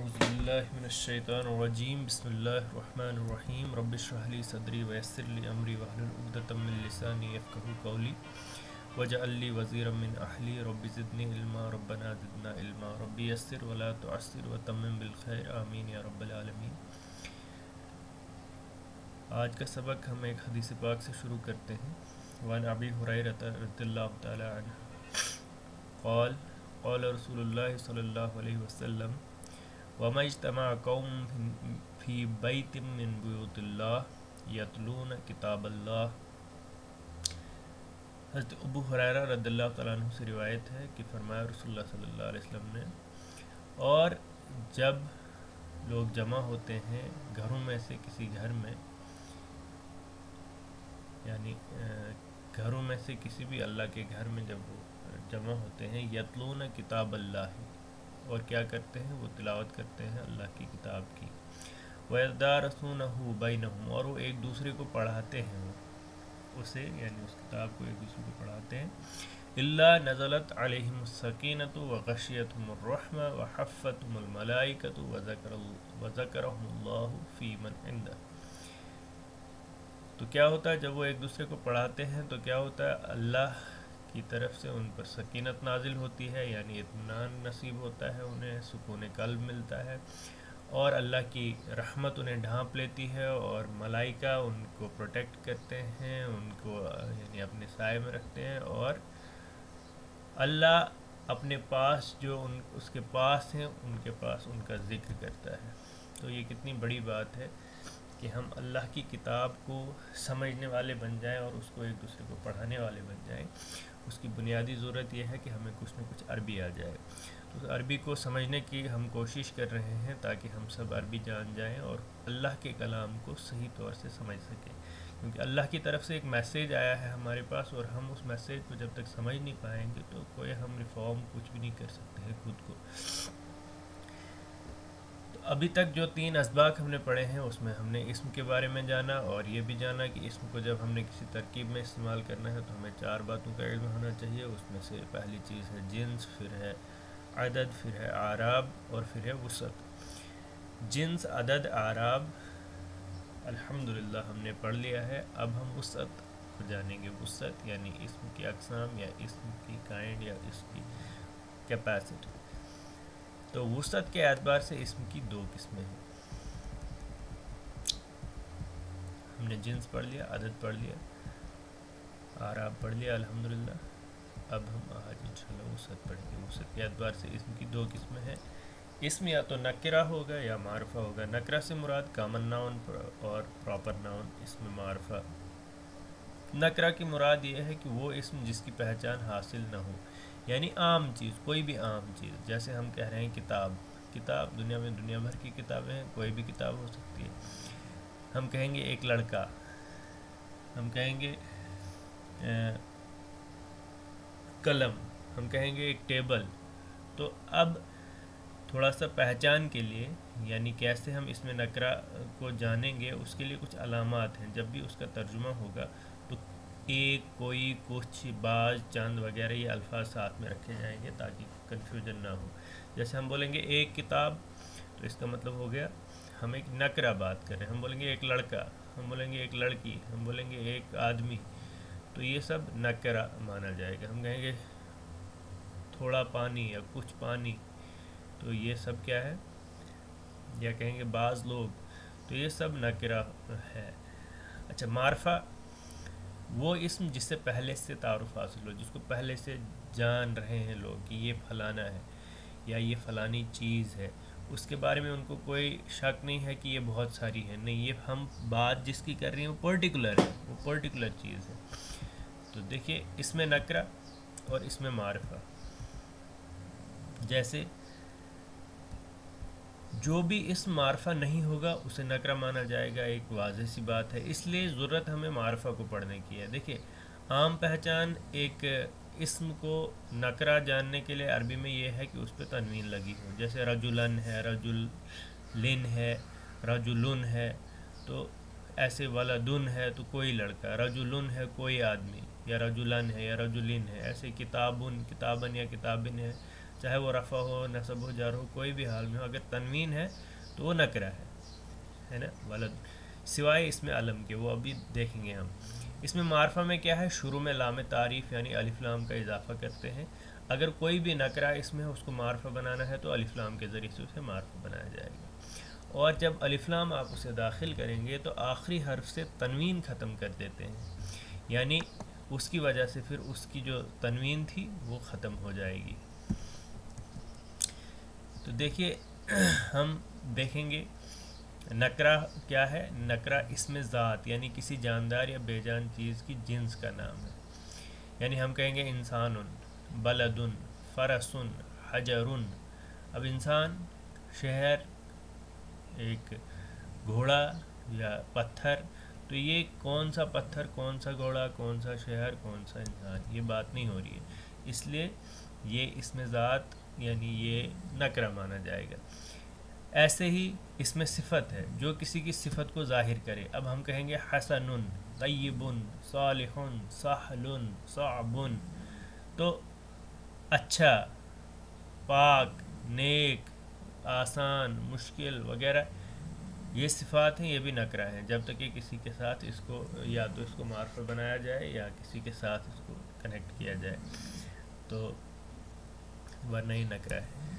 أعوذ بالله من الشيطان الرجيم بسم الله الرحمن الرحيم رب اشرح لي صدري ويسر لي أمري واحلل عقدة من لساني يفقهوا قولي واجعل لي وزيرا من أهلي رب زدني علما ربنا زدنا علما ربي يسر ولا تعسر وتمم بالخير آمين يا رب العالمين۔ آج کا سبق ہم ایک حدیث پاک سے شروع کرتے ہیں۔ وعن ابی ہریرہ رضی اللہ تعالی عنہ قال قال رسول اللہ صلی اللہ علیہ وسلم وما اجتمع قوم فی بیت من بیوت اللہ یتلون کتاب اللہ۔ حضرت ابو ہریرہ رضی اللہ تعالیٰ عنہ سے روایت ہے کہ فرمایا رسول اللہ صلی اللہ علیہ وسلم نے، اور جب لوگ جمع ہوتے ہیں گھروں میں سے کسی گھر میں، یعنی گھروں میں سے کسی بھی اللہ کے گھر میں جب وہ جمع ہوتے ہیں، یتلون کتاب اللہ، اور کیا کرتے ہیں؟ وہ تلاوت کرتے ہیں اللہ کی کتاب کی، وَيَدَارَسُونَهُ بَيْنَهُمْ، اور وہ ایک دوسرے کو پڑھاتے ہیں، وہ اسے یعنی اس کتاب کو ایک دوسرے کو پڑھاتے ہیں۔ إِلَّا نَزَلَتْ عَلَيْهِمُ السَّكِينَةُ وَغَشِيَتْهُمُ الرَّحْمَةُ وَحَفَّتْهُمُ الْمَلَائِكَةُ وَذَكَرَهُمُ اللَّهُ فِي مَنْ عِنْدَهُ۔ تو کیا ہوتا ہے جب وہ ایک دوسرے کو پڑھاتے ہیں تو کیا ہوتا ہے؟ اللہ کی طرف سے ان پر سکینت نازل ہوتی ہے، یعنی اطمینان نصیب ہوتا ہے، انہیں سکون قلب ملتا ہے، اور اللہ کی رحمت انہیں ڈھانپ لیتی ہے، اور ملائکہ ان کو پروٹیکٹ کرتے ہیں، ان کو یعنی اپنے سائے میں رکھتے ہیں، اور اللہ اپنے پاس جو اس کے پاس ہیں ان کے پاس ان کا ذکر کرتا ہے۔ تو یہ کتنی بڑی بات ہے کہ ہم اللہ کی کتاب کو سمجھنے والے بن جائیں اور اس کو ایک دوسرے کو پڑھانے والے بن جائیں۔ اس کی بنیادی ضرورت یہ ہے کہ ہمیں کچھ نہ کچھ عربی آ جائے، تو عربی کو سمجھنے کی ہم کوشش کر رہے ہیں تاکہ ہم سب عربی جان جائیں اور اللہ کے کلام کو صحیح طور سے سمجھ سکیں، کیونکہ اللہ کی طرف سے ایک میسیج آیا ہے ہمارے پاس، اور ہم اس میسیج کو جب تک سمجھ نہیں پائیں گے تو کوئی ہم ریفارم کچھ بھی نہیں کر سکتے ہیں خود کو۔ ابھی تک جو 3 اسباق ہم نے پڑھے ہیں اس میں ہم نے اسم کے بارے میں جانا، اور یہ بھی جانا کہ اسم کو جب ہم نے کسی ترکیب میں استعمال کرنا ہے تو ہمیں 4 باتوں کا علم ہونا چاہیے۔ اس میں سے پہلی چیز ہے جنس، پھر ہے عدد، پھر ہے اعراب، اور پھر ہے وسعت۔ جنس، عدد، اعراب الحمدللہ ہم نے پڑھ لیا ہے۔ اب ہم وسعت کو جانیں گے۔ وسعت یعنی اسم کی اقسام یا اسم کی کائنڈ یا اس کی کیپیسٹی۔ تو وسعت کے اعتبار سے اسم کی 2 قسمیں ہیں۔ ہم نے جنس پڑھ لیا، عدد پڑھ لیا، اعراب پڑھ لیا الحمدللہ۔ اب ہم آج انشاءاللہ وسعت پڑھیں گے۔ وسعت کے اعتبار سے اسم کی 2 قسمیں ہیں۔ اسم یا تو نکرہ ہوگا یا معرفہ ہوگا۔ نکرہ سے مراد کامن ناؤن اور پراپر ناؤن، اسم معرفہ۔ نکرہ کی مراد یہ ہے کہ وہ اسم جس کی پہچان حاصل نہ ہو، یعنی عام چیز، کوئی بھی عام چیز، جیسے ہم کہہ رہے ہیں کتاب۔ کتاب دنیا میں دنیا بھر کی کتابیں ہیں، کوئی بھی کتاب ہو سکتی ہے۔ ہم کہیں گے ایک لڑکا، ہم کہیں گے قلم، ہم کہیں گے ایک ٹیبل۔ تو اب تھوڑا سا پہچان کے لیے، یعنی کیسے ہم اس میں نکرہ کو جانیں گے، اس کے لیے کچھ علامات ہیں۔ جب بھی اس کا ترجمہ ہوگا تو ایک، کوئی، کچھ، بعض، چند وغیرہ یہ الفاظ ساتھ میں رکھے جائیں گے تاکہ کنفیوژن نہ ہو۔ جیسے ہم بولیں گے ایک کتاب تو اس کا مطلب ہو گیا ہم ایک نکرہ بات کر رہے ہیں۔ ہم بولیں گے ایک لڑکا، ہم بولیں گے ایک لڑکی، ہم بولیں گے ایک آدمی، تو یہ سب نکرہ مانا جائے گا۔ ہم کہیں گے تھوڑا پانی یا کچھ پانی، تو یہ سب کیا ہے؟ یا کہیں گے بعض لوگ، تو یہ سب نکرہ ہے۔ اچھا، معرفہ وہ اسم جس سے پہلے سے تعارف حاصل ہو، جس کو پہلے سے جان رہے ہیں لوگ کہ یہ فلانا ہے یا یہ فلانی چیز ہے، اس کے بارے میں ان کو کوئی شک نہیں ہے کہ یہ بہت ساری ہے، نہیں، یہ ہم بات جس کی کر رہے ہیں وہ پرٹیکولر ہے، وہ پرٹیکولر چیز ہے۔ تو دیکھیے اس میں نکرہ اور اس میں معرفہ، جیسے جو بھی اسم معرفہ نہیں ہوگا اسے نکرہ مانا جائے گا، ایک واضح سی بات ہے۔ اس لیے ضرورت ہمیں معرفہ کو پڑھنے کی ہے۔ دیکھیے عام پہچان ایک اسم کو نکرہ جاننے کے لیے عربی میں یہ ہے کہ اس پہ تنوین لگی ہو، جیسے رجلن ہے، رجلن ہے، رجلن ہے، تو ایسے ولدن ہے تو کوئی لڑکا، رجلن ہے کوئی آدمی، یا رجلن ہے یا رجلن ہے، ایسے کتابن، کتابن یا کتابن ہے۔ چاہے وہ رفع ہو، نصب ہو، جر ہو، کوئی بھی حال میں ہو، اگر تنوین ہے تو وہ نکرہ ہے نا، ولد، سوائے اس میں علم کے، وہ ابھی دیکھیں گے ہم۔ اس میں معرفہ میں کیا ہے، شروع میں لام تعریف یعنی الف لام کا اضافہ کرتے ہیں۔ اگر کوئی بھی نکرہ اس میں اس کو معرفہ بنانا ہے تو الف لام کے ذریعے سے اسے معرفہ بنایا جائے گا، اور جب الف لام آپ اسے داخل کریں گے تو آخری حرف سے تنوین ختم کر دیتے ہیں، یعنی اس کی وجہ سے پھر اس کی جو تنوین تھی وہ ختم ہو جائے گی۔ تو دیکھیے ہم دیکھیں گے نکرہ کیا ہے۔ نکرہ اسم ذات یعنی کسی جاندار یا بے جان چیز کی جنس کا نام ہے، یعنی ہم کہیں گے انسان، بلد، فرس، حجر۔ اب انسان، شہر، ایک گھوڑا یا پتھر، تو یہ کون سا پتھر، کون سا گھوڑا، کون سا شہر، کون سا انسان، یہ بات نہیں ہو رہی ہے، اس لیے یہ اسم ذات یعنی یہ نکرہ مانا جائے گا۔ ایسے ہی اس میں صفت ہے جو کسی کی صفت کو ظاہر کرے۔ اب ہم کہیں گے حسن، طیب، صالح، سہل، صعب، تو اچھا، پاک، نیک، آسان، مشکل وغیرہ، یہ صفات ہیں، یہ بھی نکرہ ہیں، جب تک کہ کسی کے ساتھ اس کو یا تو اس کو معرفہ بنایا جائے یا کسی کے ساتھ اس کو کنیکٹ کیا جائے، تو ورنہ ہی نکرہ ہے۔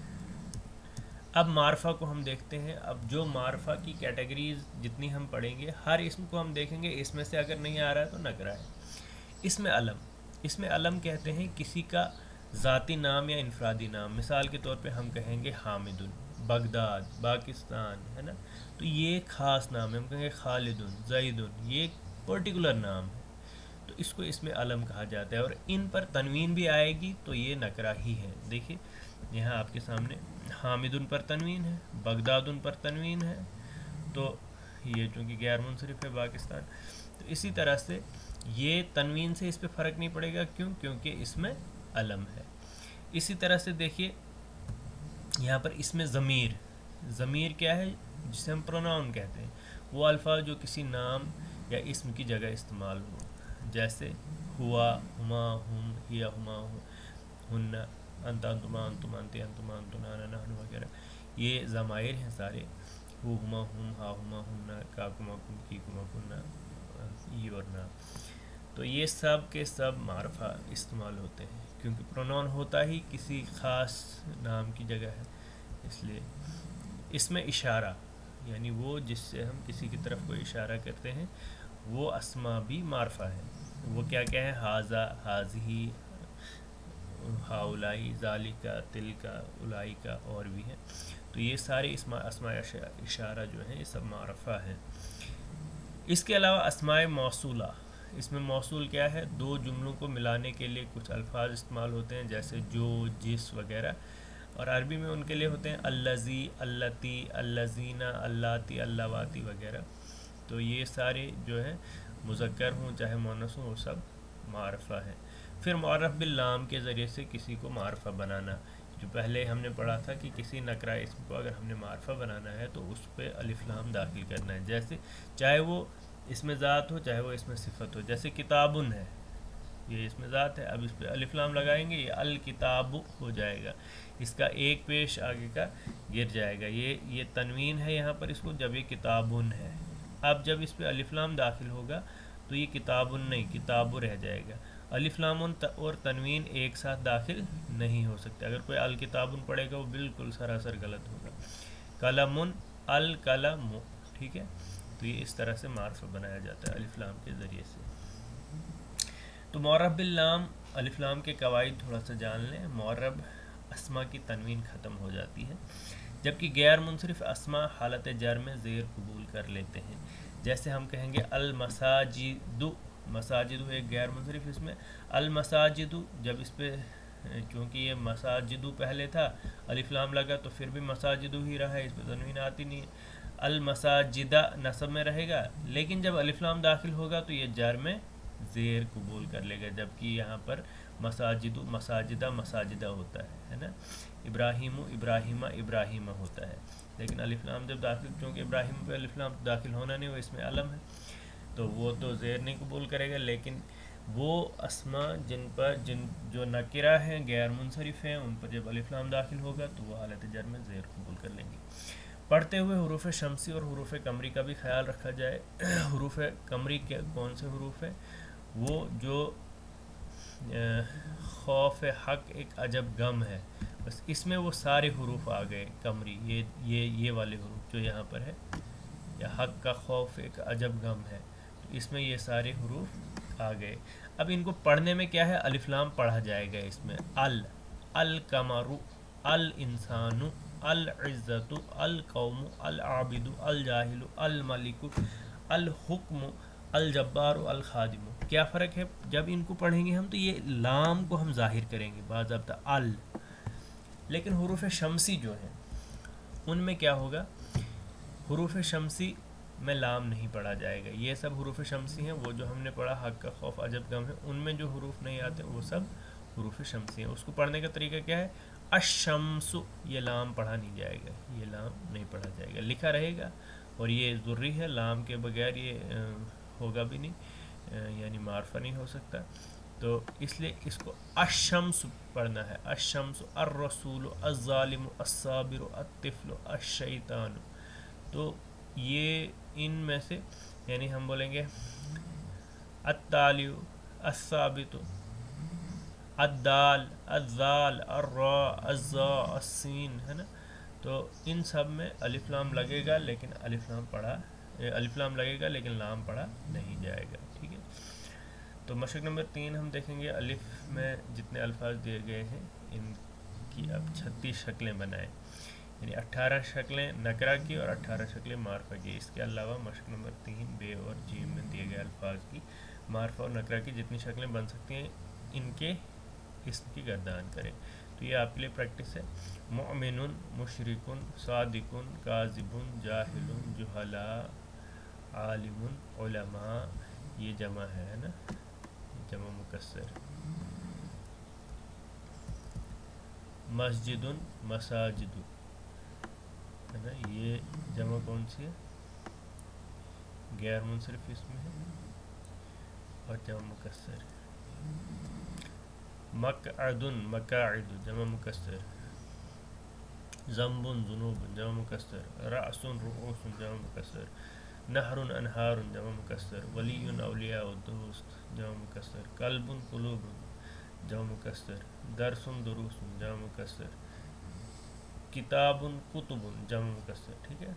اب معرفہ کو ہم دیکھتے ہیں۔ اب جو معرفہ کی کیٹیگریز جتنی ہم پڑھیں گے، ہر اسم کو ہم دیکھیں گے، اس میں سے اگر نہیں آ رہا ہے تو نکرہ ہے۔ اسم علم، اسم علم کہتے ہیں کسی کا ذاتی نام یا انفرادی نام۔ مثال کے طور پہ ہم کہیں گے حامد، بغداد، پاکستان، ہے نا، تو یہ ایک خاص نام ہے۔ ہم کہیں گے خالد، زید، یہ ایک پرٹیکولر نام ہے، تو اس کو اسم علم کہا جاتا ہے، اور ان پر تنوین بھی آئے گی تو یہ نکرہ ہی ہے۔ دیکھیے یہاں آپ کے سامنے حامد ان پر تنوین ہے، بغداد ان پر تنوین ہے، تو یہ چونکہ غیر منصرف ہے پاکستان، تو اسی طرح سے یہ تنوین سے اس پہ فرق نہیں پڑے گا، کیوں؟ کیونکہ اس میں علم ہے۔ اسی طرح سے دیکھیے یہاں پر اس میں ضمیر، ضمیر کیا ہے؟ جسے ہم پروناؤن کہتے ہیں، وہ الفاظ جو کسی نام یا اسم کی جگہ استعمال ہو، جیسے ہوا، ہما، ہم، ہیا، ہما، ہن، انت، انتما، انتم، انتی، انتما، انتنا، انا، نحن وغیرہ، یہ ضمائر ہیں سارے، ہو، ہما، ہم، ہا، ہما، ہن، کا، کما، کم، کی، کما، کننا، ای اور نا، تو یہ سب کے سب معرفہ استعمال ہوتے ہیں، کیونکہ پروناؤن ہوتا ہی کسی خاص نام کی جگہ ہے، اس لیے۔ اس میں اشارہ یعنی وہ جس سے ہم کسی کی طرف کوئی اشارہ کرتے ہیں، وہ اسما بھی معرفہ ہے۔ وہ کیا کیا ہے؟ ہاذا، ہاذہی، ہاؤلائی، ذالکا، تلکا، اولائکا، اور بھی ہیں، تو یہ سارے اسماء اشارہ جو ہیں یہ سب معرفہ ہیں۔ اس کے علاوہ اسماء موصولہ، اس میں موصول کیا ہے؟ دو جملوں کو ملانے کے لیے کچھ الفاظ استعمال ہوتے ہیں، جیسے جو، جس وغیرہ، اور عربی میں ان کے لیے ہوتے ہیں اللذی، اللتی، اللذینہ، اللاتی، اللواتی وغیرہ، تو یہ سارے جو ہیں مذکر ہوں چاہے مؤنث ہوں وہ سب معرفہ ہیں۔ پھر معرف باللام کے ذریعے سے کسی کو معرفہ بنانا، جو پہلے ہم نے پڑھا تھا کہ کسی نکرہ اسم کو اگر ہم نے معرفہ بنانا ہے تو اس پہ الف لام داخل کرنا ہے، جیسے چاہے وہ اسم ذات ہو چاہے وہ اسم صفت ہو، جیسے کتابن ہے، یہ اسم ذات ہے، اب اس پہ الف لام لگائیں گے یہ الکتاب ہو جائے گا، اس کا ایک پیش آگے کا گر جائے گا، یہ تنوین ہے یہاں پر اس کو، جب یہ کتابن ہے۔ اب جب اس پہ الف لام داخل ہوگا تو یہ کتابن نہیں کتاب رہ جائے گا، الف لام اور تنوین ایک ساتھ داخل نہیں ہو سکتے، اگر کوئی الکتابن پڑھے گا وہ بالکل سراسر غلط ہوگا۔ قلمن، القلم، ٹھیک ہے، تو یہ اس طرح سے معرفہ بنایا جاتا ہے الف لام کے ذریعے سے۔ تو معرب باللام، الف لام کے قواعد تھوڑا سا جان لیں۔ معرب اسما کی تنوین ختم ہو جاتی ہے، جبکہ غیر منصرف اسما حالت جر میں زیر قبول کر لیتے ہیں، جیسے ہم کہیں گے المساجد، مساجد ایک غیر منصرف اس میں، المساجد، جب اس پہ چونکہ یہ مساجد پہلے تھا الف لام لگا تو پھر بھی مساجد ہی رہا ہے، اس پہ تنوین آتی نہیں ہے، المساجدہ نصب میں رہے گا، لیکن جب الف لام داخل ہوگا تو یہ جر میں زیر قبول کر لے گا، جبکہ یہاں پر مساجد، مساجدہ، مساجدہ ہوتا ہے نا، ابراہیم، ابراہیمہ، ابراہیمہ ہوتا ہے، لیکن الف لام جب داخل، چونکہ ابراہیم پہ الف لام داخل ہونا نہیں، وہ اس میں علم ہے تو وہ تو زیر نہیں قبول کرے گا، لیکن وہ اسما جن جو نکرہ ہیں، غیر منصرف ہیں، ان پر جب الف لام داخل ہوگا تو وہ حالت جر میں زیر قبول کر لیں گے۔ پڑھتے ہوئے حروف شمسی اور حروف قمری کا بھی خیال رکھا جائے۔ حروف قمری کے کون سے حروف ہیں؟ وہ جو خوف حق ایک عجب غم ہے، بس اس میں وہ سارے حروف آ گئے قمری، یہ والے حروف جو یہاں پر ہے، یا حق کا خوف ایک عجب غم ہے، تو اس میں یہ سارے حروف آ گئے۔ اب ان کو پڑھنے میں کیا ہے، الف لام پڑھا جائے گا اس میں، القمر، الانسان، العزت، القوم، العابد، الجاہل، الملک، الحکم، الجبار، الخادم۔ کیا فرق ہے؟ جب ان کو پڑھیں گے ہم تو یہ لام کو ہم ظاہر کریں گے باضابطہ لیکن حروف شمسی جو ہیں ان میں کیا ہوگا، حروف شمسی میں لام نہیں پڑھا جائے گا۔ یہ سب حروف شمسی ہیں، وہ جو ہم نے پڑھا حق کا خوف عجب غم ہے، ان میں جو حروف نہیں آتے وہ سب حروف شمسی ہیں۔ اس کو پڑھنے کا طریقہ کیا ہے، الشمس، یہ لام پڑھا نہیں جائے گا، یہ لام نہیں پڑھا جائے گا، لکھا رہے گا، اور یہ ضروری ہے، لام کے بغیر یہ ہوگا بھی نہیں، یعنی معرفہ نہیں ہو سکتا، تو اس لیے اس کو الشمس پڑھنا ہے، الشمس، الرسول، الظالم، الصابر، الطفل، الشیطان۔ تو یہ ان میں سے، یعنی ہم بولیں گے التالی، الثابت، الدال، الذال، الراء، الزاء، السین، ہے نا، تو ان سب میں الف لام لگے گا، لیکن الف لام لگے گا لیکن لام پڑھا نہیں جائے گا، ٹھیک ہے۔ تو مشق نمبر 3 ہم دیکھیں گے، الف میں جتنے الفاظ دیے گئے ہیں ان کی اب 36 شکلیں بنائیں، یعنی 18 شکلیں نکرہ کی اور 18 شکلیں معرفہ کی۔ اس کے علاوہ مشق نمبر 3 بے اور جیم میں دیے گئے الفاظ کی معرفہ اور نکرہ کی جتنی شکلیں بن سکتی ہیں ان کے اسم کی گردان کریں۔ تو یہ آپ کے لیے پریکٹس ہے۔ مؤمن، مشرک، صادق، کاذب، جاہل، جہلاء، عالم، علماء، یہ جمع ہے نا، جمع مکسر۔ مسجد، مساجد، ہے نا، یہ جمع کون سی ہے، غیر منصرف اسم ہے اور جمع مکسر۔ مقعد، مقاعد، جمع مکسر۔ ذنب، ذنوب، جمع مکسر۔ رأس، رؤوس، جمع مکسر۔ نہر، انہار، جمع مکسر۔ ولی، اولیاء، دوست، جمع مکسر۔ قلب، قلوب، جمع مکسر۔ درس، دروس، جمع مکسر۔ کتاب، کتب، جمع مکسر، ٹھیک ہے۔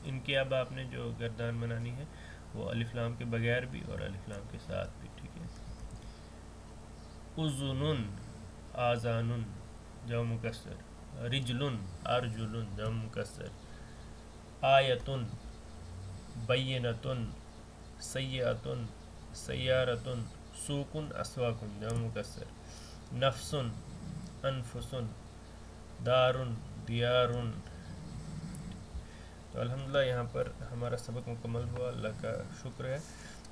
ان کی اب آپ نے جو گردان بنانی ہے وہ الف لام کے بغیر بھی اور الف لام کے ساتھ بھی، ٹھیک ہے۔ اذن، آذان، جمع مکسر۔ رجل، ارجل، جمع مکسر۔ آیت، بینۃ، سیئۃ، سیارۃ، سوق، اسواق، جمع مکسر۔ نفس، انفس، دار، دیار۔ تو الحمدللہ یہاں پر ہمارا سبق مکمل ہوا، اللہ کا شکر ہے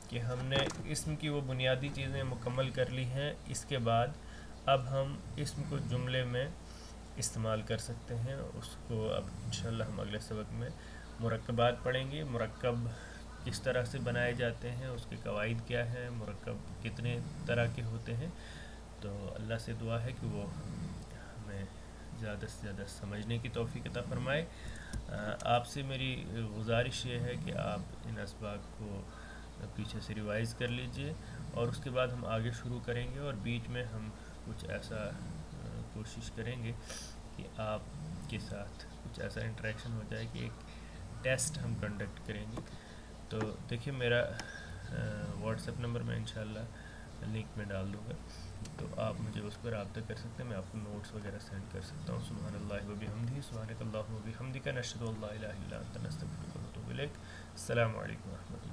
کہ ہم نے اسم کی وہ بنیادی چیزیں مکمل کر لی ہیں۔ اس کے بعد اب ہم اسم کو جملے میں استعمال کر سکتے ہیں، اس کو اب انشاءاللہ ہم اگلے سبق میں مرکبات پڑھیں گے، مرکب کس طرح سے بنائے جاتے ہیں، اس کے قواعد کیا ہیں، مرکب کتنے طرح کے ہوتے ہیں۔ تو اللہ سے دعا ہے کہ وہ ہمیں زیادہ سے زیادہ سمجھنے کی توفیق عطا فرمائے۔ آپ سے میری گزارش یہ ہے کہ آپ ان اسباق کو پیچھے سے ریوائز کر لیجئے، اور اس کے بعد ہم آگے شروع کریں گے، اور بیچ میں ہم کچھ ایسا کوشش کریں گے کہ آپ کے ساتھ کچھ ایسا انٹریکشن ہو جائے کہ ایک ٹیسٹ ہم کنڈکٹ کریں گے۔ تو دیکھیے میرا واٹس ایپ نمبر میں انشاءاللہ لنک میں ڈال دوں گا، تو آپ مجھے اس پر رابطہ کر سکتے ہیں، میں آپ کو نوٹس وغیرہ سینڈ کر سکتا ہوں۔ سبحان اللہ و بحمدہ، سبحانک اللہم و بحمدک، نشہد ان لا الہ الا انت، نستغفرک و نتوب الیک۔ السلام علیکم و رحمۃ اللہ۔